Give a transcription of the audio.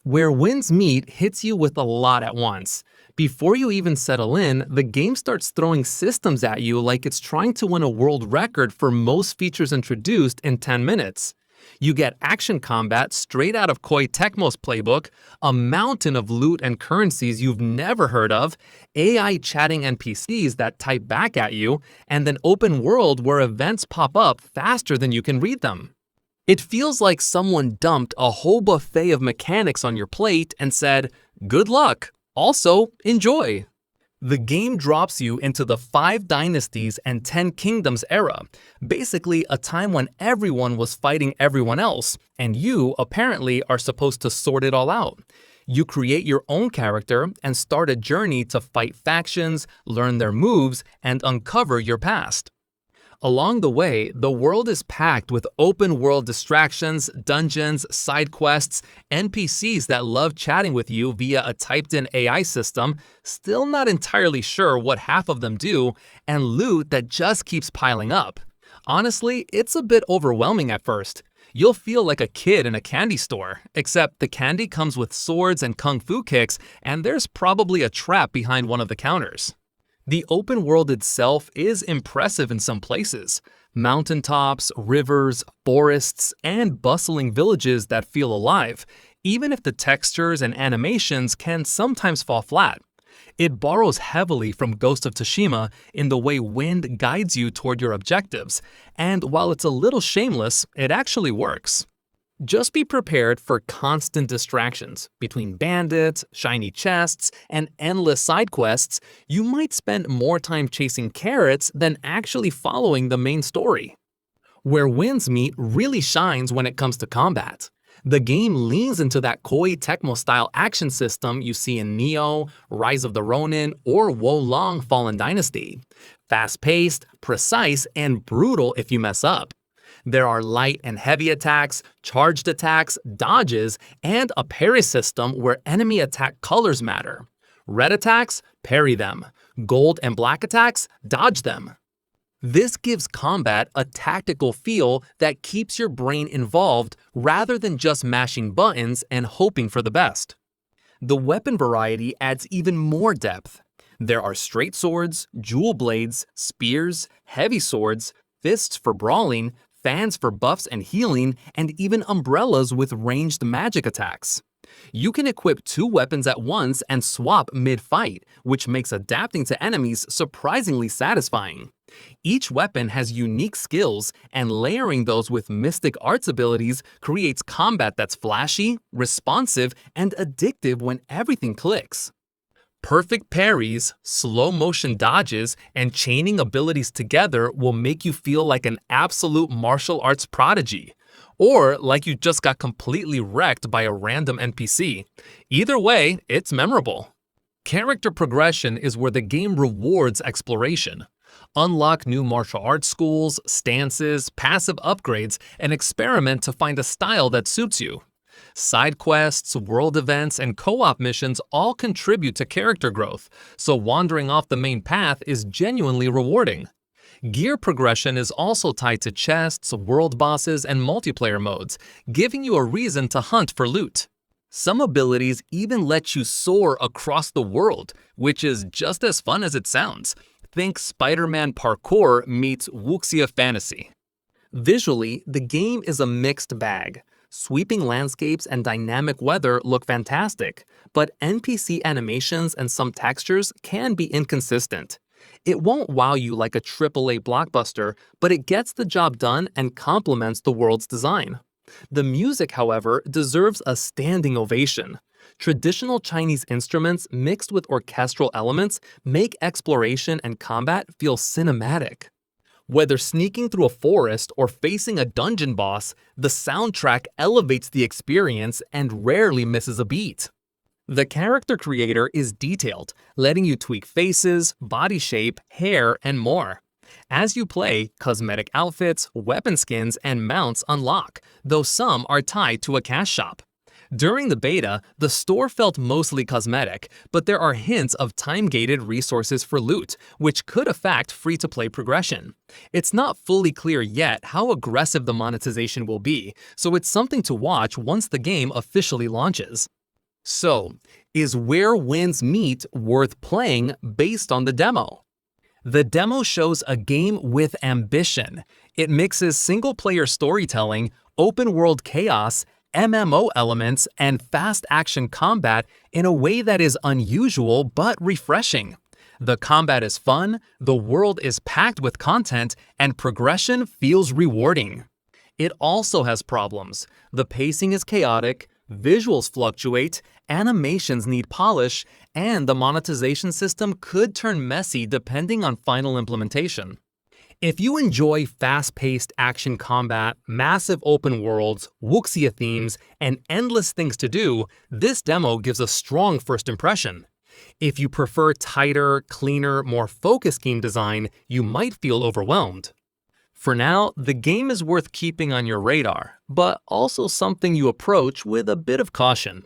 Where winds meet hits you with a lot at once. Before you even settle in, the game starts throwing systems at you like it's trying to win a world record for most features introduced in 10 minutes. You get action combat straight out of Koei Tecmo's playbook, a mountain of loot and currencies you've never heard of, AI chatting NPCs that type back at you, and an open world where events pop up faster than you can read them. It feels like someone dumped a whole buffet of mechanics on your plate and said, "Good luck. Also, enjoy." The game drops you into the 5 Dynasties and 10 Kingdoms era, basically a time when everyone was fighting everyone else, and you apparently are supposed to sort it all out. You create your own character and start a journey to fight factions, learn their moves, and uncover your past. Along the way, the world is packed with open-world distractions, dungeons, side quests, NPCs that love chatting with you via a typed-in AI system, still not entirely sure what half of them do, and loot that just keeps piling up. Honestly, it's a bit overwhelming at first. You'll feel like a kid in a candy store, except the candy comes with swords and kung fu kicks, and there's probably a trap behind one of the counters. The open world itself is impressive in some places. Mountaintops, rivers, forests, and bustling villages that feel alive, even if the textures and animations can sometimes fall flat. It borrows heavily from Ghost of Tsushima in the way wind guides you toward your objectives, and while it's a little shameless, it actually works. Just be prepared for constant distractions. Between bandits, shiny chests, and endless side quests, you might spend more time chasing carrots than actually following the main story. Where winds meet really shines when it comes to combat. The game leans into that Koei Tecmo-style action system you see in Nioh, Rise of the Ronin, or Wo Long Fallen Dynasty. Fast-paced, precise, and brutal if you mess up. There are light and heavy attacks, charged attacks, dodges, and a parry system where enemy attack colors matter. Red attacks, parry them. Gold and black attacks, dodge them. This gives combat a tactical feel that keeps your brain involved rather than just mashing buttons and hoping for the best. The weapon variety adds even more depth. There are straight swords, jewel blades, spears, heavy swords, fists for brawling, fans for buffs and healing, and even umbrellas with ranged magic attacks. You can equip 2 weapons at once and swap mid-fight, which makes adapting to enemies surprisingly satisfying. Each weapon has unique skills, and layering those with mystic arts abilities creates combat that's flashy, responsive, and addictive when everything clicks. Perfect parries, slow-motion dodges, and chaining abilities together will make you feel like an absolute martial arts prodigy, or like you just got completely wrecked by a random NPC. Either way, it's memorable. Character progression is where the game rewards exploration. Unlock new martial arts schools, stances, passive upgrades, and experiment to find a style that suits you. Side quests, world events, and co-op missions all contribute to character growth, so wandering off the main path is genuinely rewarding. Gear progression is also tied to chests, world bosses, and multiplayer modes, giving you a reason to hunt for loot. Some abilities even let you soar across the world, which is just as fun as it sounds. Think Spider-Man parkour meets Wuxia fantasy. Visually, the game is a mixed bag. Sweeping landscapes and dynamic weather look fantastic, but NPC animations and some textures can be inconsistent. It won't wow you like a AAA blockbuster, but it gets the job done and complements the world's design. The music, however, deserves a standing ovation. Traditional Chinese instruments mixed with orchestral elements make exploration and combat feel cinematic. Whether sneaking through a forest or facing a dungeon boss, the soundtrack elevates the experience and rarely misses a beat. The character creator is detailed, letting you tweak faces, body shape, hair, and more. As you play, cosmetic outfits, weapon skins, and mounts unlock, though some are tied to a cash shop. During the beta, the store felt mostly cosmetic, but there are hints of time-gated resources for loot, which could affect free-to-play progression. It's not fully clear yet how aggressive the monetization will be, so it's something to watch once the game officially launches. So, is Where Winds Meet worth playing based on the demo? The demo shows a game with ambition. It mixes single-player storytelling, open-world chaos, MMO elements, and fast-action combat in a way that is unusual but refreshing. The combat is fun, the world is packed with content, and progression feels rewarding. It also has problems. The pacing is chaotic, visuals fluctuate, animations need polish, and the monetization system could turn messy depending on final implementation. If you enjoy fast-paced action combat, massive open worlds, Wuxia themes, and endless things to do, this demo gives a strong first impression. If you prefer tighter, cleaner, more focused game design, you might feel overwhelmed. For now, the game is worth keeping on your radar, but also something you approach with a bit of caution.